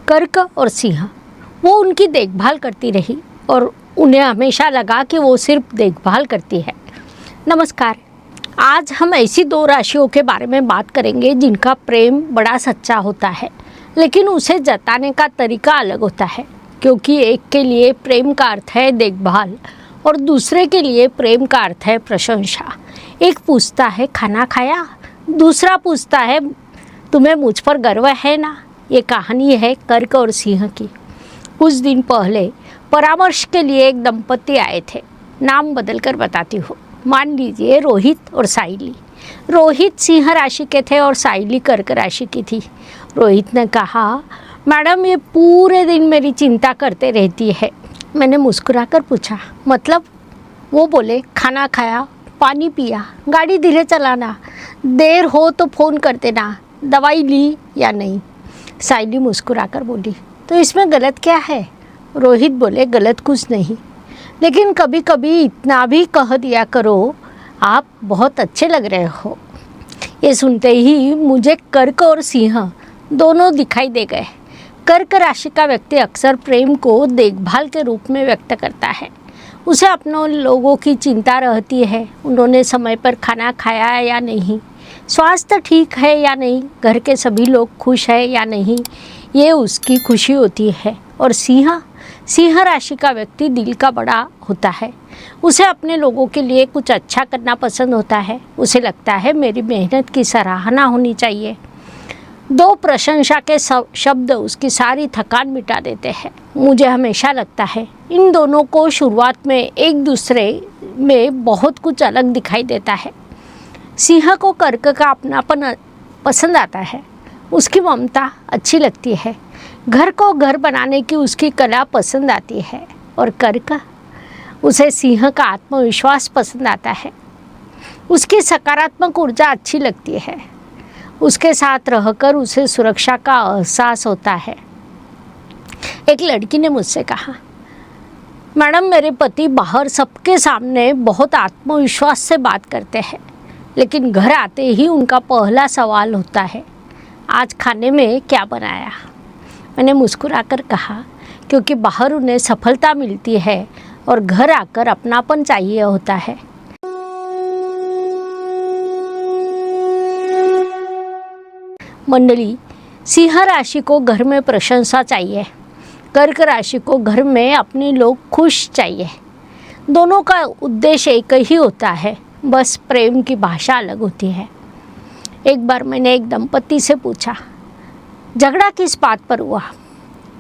कर्क और सिंह, वो उनकी देखभाल करती रही और उन्हें हमेशा लगा कि वो सिर्फ देखभाल करती है। नमस्कार, आज हम ऐसी दो राशियों के बारे में बात करेंगे जिनका प्रेम बड़ा सच्चा होता है, लेकिन उसे जताने का तरीका अलग होता है। क्योंकि एक के लिए प्रेम का अर्थ है देखभाल और दूसरे के लिए प्रेम का अर्थ है प्रशंसा। एक पूछता है खाना खाया, दूसरा पूछता है तुम्हें मुझ पर गर्व है ना। ये कहानी है कर्क और सिंह की। कुछ दिन पहले परामर्श के लिए एक दंपति आए थे। नाम बदलकर बताती हूँ। मान लीजिए रोहित और साइली। रोहित सिंह राशि के थे और साइली कर्क राशि की थी। रोहित ने कहा, मैडम ये पूरे दिन मेरी चिंता करते रहती है। मैंने मुस्कुराकर पूछा, मतलब? वो बोले, खाना खाया, पानी पिया, गाड़ी धीरे चलाना, देर हो तो फ़ोन कर देना, दवाई ली या नहीं। साइली मुस्कुराकर बोली, तो इसमें गलत क्या है? रोहित बोले, गलत कुछ नहीं, लेकिन कभी कभी इतना भी कह दिया करो, आप बहुत अच्छे लग रहे हो। ये सुनते ही मुझे कर्क और सिंह दोनों दिखाई दे गए। कर्क राशि का व्यक्ति अक्सर प्रेम को देखभाल के रूप में व्यक्त करता है। उसे अपनों लोगों की चिंता रहती है, उन्होंने समय पर खाना खाया या नहीं, स्वास्थ्य ठीक है या नहीं, घर के सभी लोग खुश हैं या नहीं, ये उसकी खुशी होती है। और सिंह राशि का व्यक्ति दिल का बड़ा होता है। उसे अपने लोगों के लिए कुछ अच्छा करना पसंद होता है। उसे लगता है मेरी मेहनत की सराहना होनी चाहिए। दो प्रशंसा के शब्द उसकी सारी थकान मिटा देते हैं। मुझे हमेशा लगता है इन दोनों को शुरुआत में एक दूसरे में बहुत कुछ अलग दिखाई देता है। सिंह को कर्क का अपनापन पसंद आता है, उसकी ममता अच्छी लगती है, घर को घर बनाने की उसकी कला पसंद आती है। और कर्क, उसे सिंह का आत्मविश्वास पसंद आता है, उसकी सकारात्मक ऊर्जा अच्छी लगती है, उसके साथ रहकर उसे सुरक्षा का एहसास होता है। एक लड़की ने मुझसे कहा, मैडम मेरे पति बाहर सबके सामने बहुत आत्मविश्वास से बात करते हैं, लेकिन घर आते ही उनका पहला सवाल होता है, आज खाने में क्या बनाया? मैंने मुस्कुराकर कहा, क्योंकि बाहर उन्हें सफलता मिलती है और घर आकर अपनापन चाहिए होता है। मंडली, सिंह राशि को घर में प्रशंसा चाहिए, कर्क राशि को घर में अपने लोग खुश चाहिए। दोनों का उद्देश्य एक ही होता है, बस प्रेम की भाषा अलग होती है। एक बार मैंने एक दंपति से पूछा, झगड़ा किस बात पर हुआ?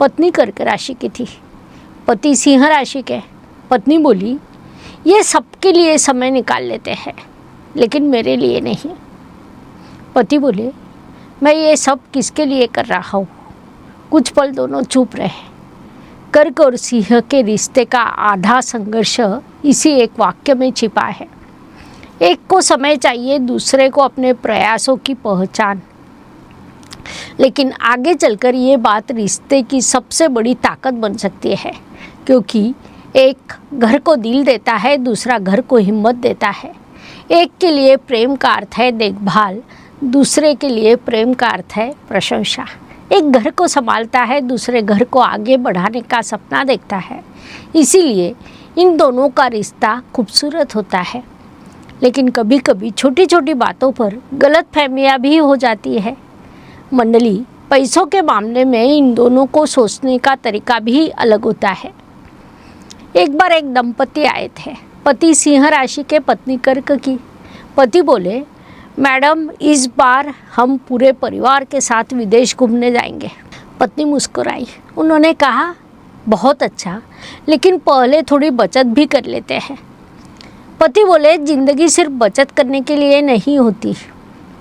पत्नी कर्क राशि की थी, पति सिंह राशि के। पत्नी बोली, ये सबके लिए समय निकाल लेते हैं, लेकिन मेरे लिए नहीं। पति बोले, मैं ये सब किसके लिए कर रहा हूँ? कुछ पल दोनों चुप रहे। कर्क और सिंह के रिश्ते का आधा संघर्ष इसी एक वाक्य में छिपा है। एक को समय चाहिए, दूसरे को अपने प्रयासों की पहचान। लेकिन आगे चलकर ये बात रिश्ते की सबसे बड़ी ताकत बन सकती है, क्योंकि एक घर को दिल देता है, दूसरा घर को हिम्मत देता है। एक के लिए प्रेम का अर्थ है देखभाल, दूसरे के लिए प्रेम का अर्थ है प्रशंसा। एक घर को संभालता है, दूसरे घर को आगे बढ़ाने का सपना देखता है। इसीलिए इन दोनों का रिश्ता खूबसूरत होता है। लेकिन कभी कभी छोटी छोटी बातों पर गलतफहमियां भी हो जाती है। मंडली, पैसों के मामले में इन दोनों को सोचने का तरीका भी अलग होता है। एक बार एक दंपति आए थे, पति सिंह राशि के, पत्नी कर्क की। पति बोले, मैडम इस बार हम पूरे परिवार के साथ विदेश घूमने जाएंगे। पत्नी मुस्कुराई। उन्होंने कहा, बहुत अच्छा, लेकिन पहले थोड़ी बचत भी कर लेते हैं। पति बोले, जिंदगी सिर्फ बचत करने के लिए नहीं होती।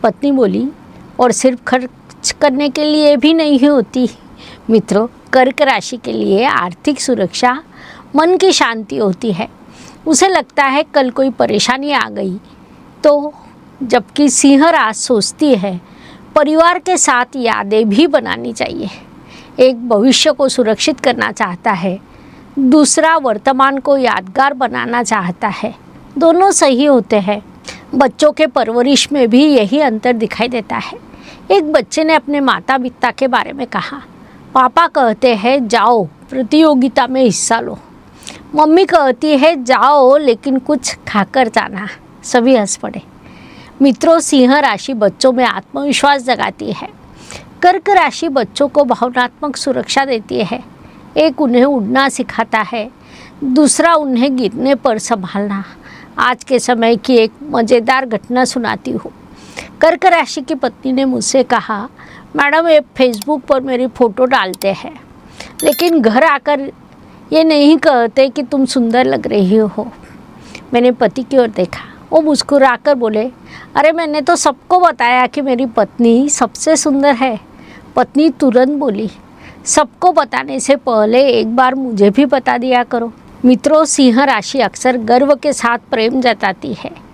पत्नी बोली, और सिर्फ खर्च करने के लिए भी नहीं होती। मित्रों, कर्क राशि के लिए आर्थिक सुरक्षा मन की शांति होती है। उसे लगता है कल कोई परेशानी आ गई तो, जबकि सिंह राशि सोचती है परिवार के साथ यादें भी बनानी चाहिए। एक भविष्य को सुरक्षित करना चाहता है, दूसरा वर्तमान को यादगार बनाना चाहता है। दोनों सही होते हैं। बच्चों के परवरिश में भी यही अंतर दिखाई देता है। एक बच्चे ने अपने माता पिता के बारे में कहा, पापा कहते हैं जाओ प्रतियोगिता में हिस्सा लो। मम्मी कहती है जाओ लेकिन कुछ खाकर जाना। सभी हंस पड़े। मित्रों, सिंह राशि बच्चों में आत्मविश्वास जगाती है। कर्क राशि बच्चों को भावनात्मक सुरक्षा देती है। एक उन्हें उड़ना सिखाता है, दूसरा उन्हें गिरने पर संभालना। आज के समय की एक मज़ेदार घटना सुनाती हूँ। कर्क राशि की पत्नी ने मुझसे कहा, मैडम ये फेसबुक पर मेरी फ़ोटो डालते हैं लेकिन घर आकर ये नहीं कहते कि तुम सुंदर लग रही हो। मैंने पति की ओर देखा। वो मुस्कुराकर बोले, अरे मैंने तो सबको बताया कि मेरी पत्नी सबसे सुंदर है। पत्नी तुरंत बोली, सबको बताने से पहले एक बार मुझे भी बता दिया करो। मित्रों, सिंह राशि अक्सर गर्व के साथ प्रेम जताती है।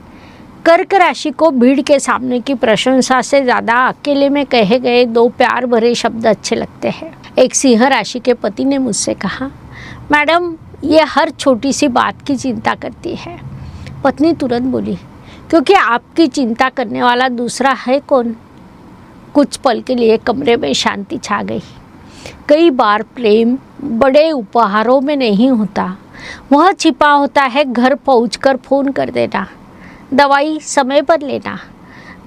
कर्क राशि को भीड़ के सामने की प्रशंसा से ज़्यादा अकेले में कहे गए दो प्यार भरे शब्द अच्छे लगते हैं। एक सिंह राशि के पति ने मुझसे कहा, मैडम ये हर छोटी सी बात की चिंता करती है। पत्नी तुरंत बोली, क्योंकि आपकी चिंता करने वाला दूसरा है कौन। कुछ पल के लिए कमरे में शांति छा गई। कई बार प्रेम बड़े उपहारों में नहीं होता, वह छिपा होता है घर पहुंचकर फ़ोन कर देना, दवाई समय पर लेना,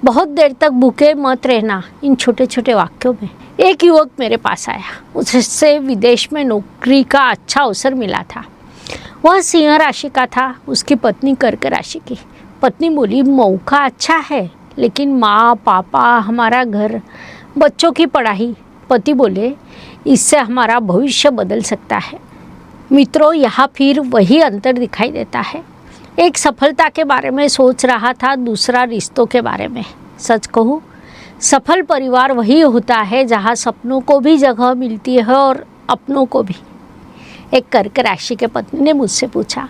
बहुत देर तक भूखे मत रहना, इन छोटे छोटे वाक्यों में। एक युवक मेरे पास आया, उससे विदेश में नौकरी का अच्छा अवसर मिला था। वह सिंह राशि का था, उसकी पत्नी कर्क राशि की। पत्नी बोली, मौका अच्छा है लेकिन माँ पापा, हमारा घर, बच्चों की पढ़ाई। पति बोले, इससे हमारा भविष्य बदल सकता है। मित्रों, यहाँ फिर वही अंतर दिखाई देता है। एक सफलता के बारे में सोच रहा था, दूसरा रिश्तों के बारे में। सच कहूँ, सफल परिवार वही होता है जहाँ सपनों को भी जगह मिलती है और अपनों को भी। एक कर्क राशि के पत्नी ने मुझसे पूछा,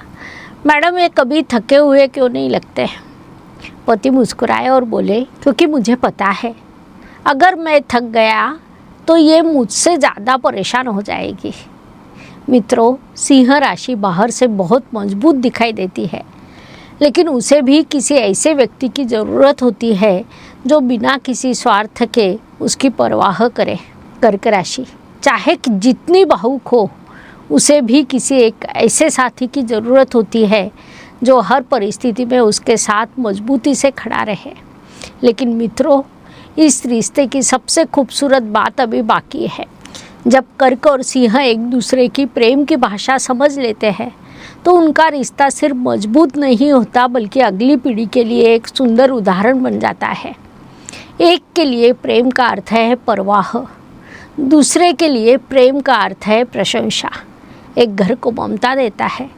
मैडम ये कभी थके हुए क्यों नहीं लगते। पति मुस्कुराए और बोले, क्योंकि मुझे पता है अगर मैं थक गया तो ये मुझसे ज़्यादा परेशान हो जाएगी। मित्रों, सिंह राशि बाहर से बहुत मजबूत दिखाई देती है लेकिन उसे भी किसी ऐसे व्यक्ति की ज़रूरत होती है जो बिना किसी स्वार्थ के उसकी परवाह करे। कर्क राशि चाहे जितनी भावुक हो, उसे भी किसी एक ऐसे साथी की ज़रूरत होती है जो हर परिस्थिति में उसके साथ मजबूती से खड़ा रहे। लेकिन मित्रों, इस रिश्ते की सबसे खूबसूरत बात अभी बाकी है। जब कर्क और सिंह एक दूसरे की प्रेम की भाषा समझ लेते हैं तो उनका रिश्ता सिर्फ मजबूत नहीं होता बल्कि अगली पीढ़ी के लिए एक सुंदर उदाहरण बन जाता है। एक के लिए प्रेम का अर्थ है परवाह, दूसरे के लिए प्रेम का अर्थ है प्रशंसा। एक घर को ममता देता है,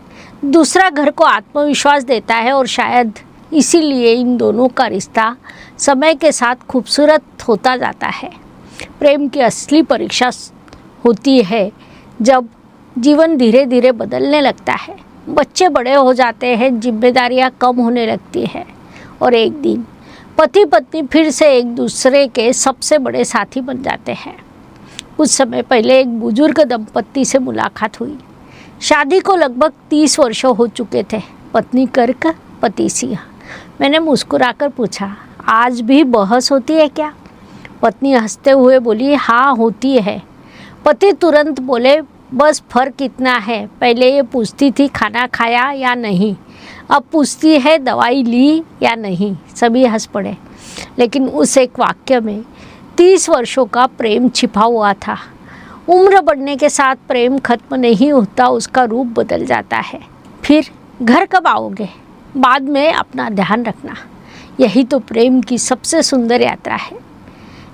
दूसरा घर को आत्मविश्वास देता है और शायद इसीलिए इन दोनों का रिश्ता समय के साथ खूबसूरत होता जाता है। प्रेम की असली परीक्षा होती है जब जीवन धीरे धीरे बदलने लगता है, बच्चे बड़े हो जाते हैं, जिम्मेदारियां कम होने लगती हैं और एक दिन पति पत्नी फिर से एक दूसरे के सबसे बड़े साथी बन जाते हैं। कुछ समय पहले एक बुजुर्ग दंपत्ति से मुलाकात हुई। शादी को लगभग 30 वर्ष हो चुके थे। पत्नी कर्क, पति सिंह। मैंने मुस्कुराकर पूछा, आज भी बहस होती है क्या। पत्नी हंसते हुए बोली, हाँ होती है। पति तुरंत बोले, बस फर्क इतना है, पहले ये पूछती थी खाना खाया या नहीं, अब पूछती है दवाई ली या नहीं। सभी हंस पड़े। लेकिन उस एक वाक्य में 30 वर्षों का प्रेम छिपा हुआ था। उम्र बढ़ने के साथ प्रेम खत्म नहीं होता, उसका रूप बदल जाता है। फिर घर कब आओगे, बाद में अपना ध्यान रखना। यही तो प्रेम की सबसे सुंदर यात्रा है।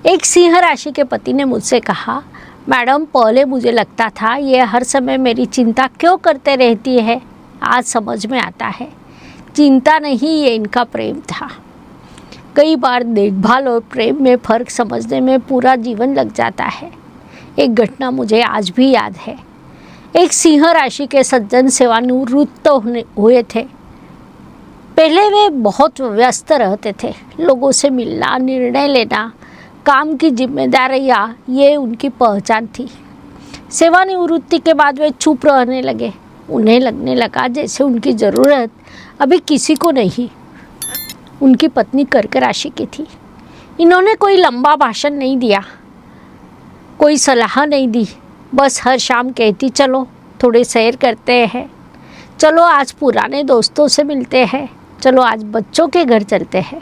एक सिंह राशि के पति ने मुझसे कहा, मैडम पहले मुझे लगता था ये हर समय मेरी चिंता क्यों करते रहती है, आज समझ में आता है चिंता नहीं, ये इनका प्रेम था। कई बार देखभाल और प्रेम में फ़र्क समझने में पूरा जीवन लग जाता है। एक घटना मुझे आज भी याद है। एक सिंह राशि के सज्जन सेवानिवृत्त हुए थे। पहले वे बहुत व्यस्त रहते थे, लोगों से मिलना, निर्णय लेना, काम की जिम्मेदारियां, ये उनकी पहचान थी। सेवानिवृत्ति के बाद वे चुप रहने लगे। उन्हें लगने लगा जैसे उनकी ज़रूरत अभी किसी को नहीं। उनकी पत्नी कर्क राशि की थी। इन्होंने कोई लंबा भाषण नहीं दिया, कोई सलाह नहीं दी, बस हर शाम कहती चलो थोड़ी सैर करते हैं, चलो आज पुराने दोस्तों से मिलते हैं, चलो आज बच्चों के घर चलते हैं।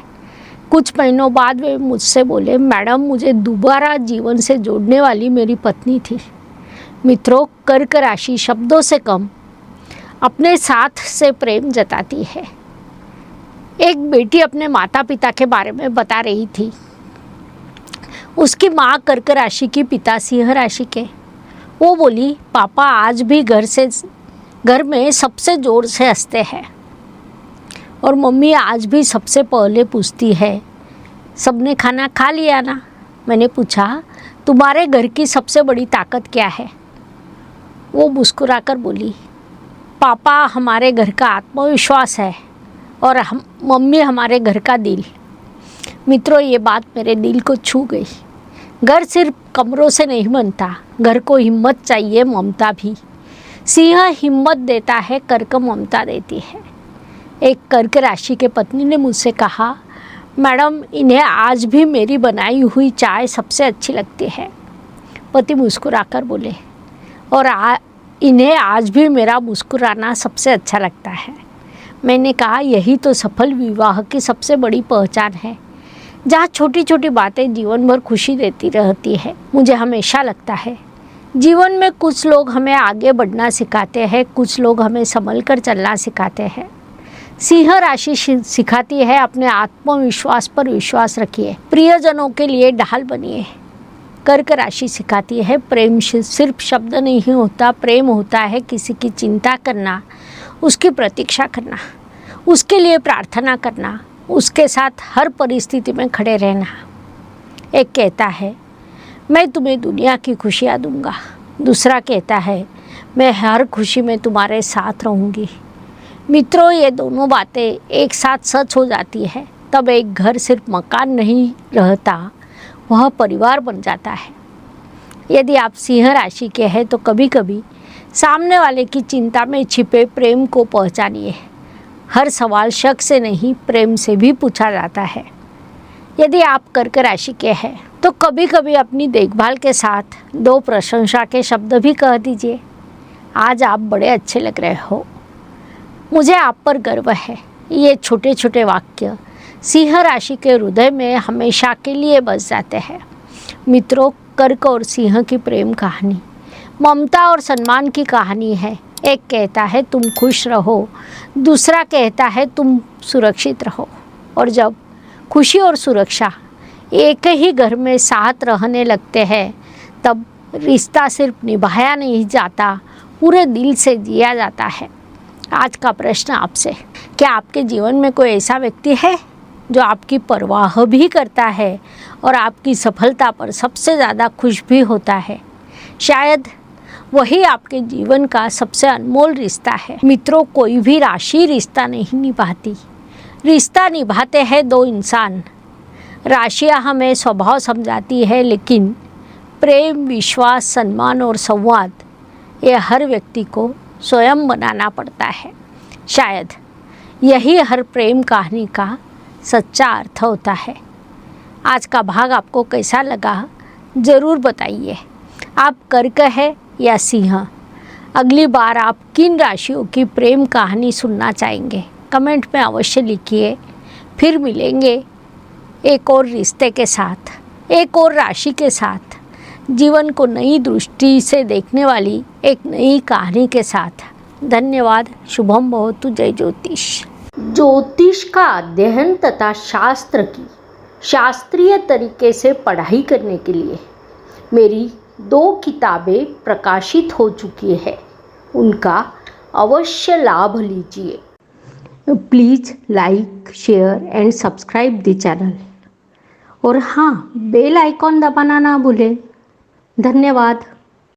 कुछ महीनों बाद वे मुझसे बोले, मैडम मुझे दोबारा जीवन से जोड़ने वाली मेरी पत्नी थी। मित्रों, कर्क राशि शब्दों से कम अपने साथ से प्रेम जताती है। एक बेटी अपने माता पिता के बारे में बता रही थी। उसकी माँ कर्क राशि की, पिता सिंह राशि के। वो बोली, पापा आज भी घर में सबसे ज़ोर से हंसते हैं और मम्मी आज भी सबसे पहले पूछती है, सबने खाना खा लिया ना? मैंने पूछा, तुम्हारे घर की सबसे बड़ी ताकत क्या है? वो मुस्कुराकर बोली, पापा हमारे घर का आत्मविश्वास है और मम्मी हमारे घर का दिल। मित्रों, ये बात मेरे दिल को छू गई। घर सिर्फ कमरों से नहीं बनता, घर को हिम्मत चाहिए, ममता भी। सिंह हिम्मत देता है, कर्क ममता देती है। एक कर्क राशि के पत्नी ने मुझसे कहा, मैडम इन्हें आज भी मेरी बनाई हुई चाय सबसे अच्छी लगती है। पति मुस्कुराकर बोले, और इन्हें आज भी मेरा मुस्कुराना सबसे अच्छा लगता है। मैंने कहा, यही तो सफल विवाह की सबसे बड़ी पहचान है, जहाँ छोटी छोटी बातें जीवन भर खुशी देती रहती है। मुझे हमेशा लगता है जीवन में कुछ लोग हमें आगे बढ़ना सिखाते हैं, कुछ लोग हमें संभल कर चलना सिखाते हैं। सिंह राशि सिखाती है, अपने आत्मविश्वास पर विश्वास रखिए, प्रियजनों के लिए ढाल बनिए। कर्क राशि सिखाती है, प्रेम सिर्फ शब्द नहीं होता, प्रेम होता है किसी की चिंता करना, उसकी प्रतीक्षा करना, उसके लिए प्रार्थना करना, उसके साथ हर परिस्थिति में खड़े रहना। एक कहता है, मैं तुम्हें दुनिया की खुशियाँ दूंगा। दूसरा कहता है, मैं हर खुशी में तुम्हारे साथ रहूँगी। मित्रों, ये दोनों बातें एक साथ सच हो जाती है, तब एक घर सिर्फ मकान नहीं रहता, वह परिवार बन जाता है। यदि आप सिंह राशि के हैं तो कभी कभी सामने वाले की चिंता में छिपे प्रेम को पहचानिए। हर सवाल शक से नहीं, प्रेम से भी पूछा जाता है। यदि आप कर्क राशि के हैं तो कभी कभी अपनी देखभाल के साथ दो प्रशंसा के शब्द भी कह दीजिए। आज आप बड़े अच्छे लग रहे हो, मुझे आप पर गर्व है। ये छोटे छोटे वाक्य सिंह राशि के हृदय में हमेशा के लिए बस जाते हैं। मित्रों, कर्क और सिंह की प्रेम कहानी ममता और सम्मान की कहानी है। एक कहता है तुम खुश रहो, दूसरा कहता है तुम सुरक्षित रहो। और जब खुशी और सुरक्षा एक ही घर में साथ रहने लगते हैं, तब रिश्ता सिर्फ निभाया नहीं जाता, पूरे दिल से जिया जाता है। आज का प्रश्न आपसे, क्या आपके जीवन में कोई ऐसा व्यक्ति है जो आपकी परवाह भी करता है और आपकी सफलता पर सबसे ज़्यादा खुश भी होता है? शायद वही आपके जीवन का सबसे अनमोल रिश्ता है। मित्रों, कोई भी राशि रिश्ता नहीं निभाती, रिश्ता निभाते हैं दो इंसान। राशियाँ हमें स्वभाव समझाती है, लेकिन प्रेम, विश्वास, सम्मान और संवाद ये हर व्यक्ति को स्वयं बनाना पड़ता है। शायद यही हर प्रेम कहानी का सच्चा अर्थ होता है। आज का भाग आपको कैसा लगा ज़रूर बताइए। आप कर्क है या सिंह? अगली बार आप किन राशियों की प्रेम कहानी सुनना चाहेंगे? कमेंट में अवश्य लिखिए। फिर मिलेंगे एक और रिश्ते के साथ, एक और राशि के साथ, जीवन को नई दृष्टि से देखने वाली एक नई कहानी के साथ। धन्यवाद। शुभम भवतु। जय ज्योतिष। ज्योतिष का अध्ययन तथा शास्त्र की शास्त्रीय तरीके से पढ़ाई करने के लिए मेरी 2 किताबें प्रकाशित हो चुकी है, उनका अवश्य लाभ लीजिए। Please like, share and subscribe the channel. और हाँ, बेल आइकॉन दबाना ना भूलें। धन्यवाद।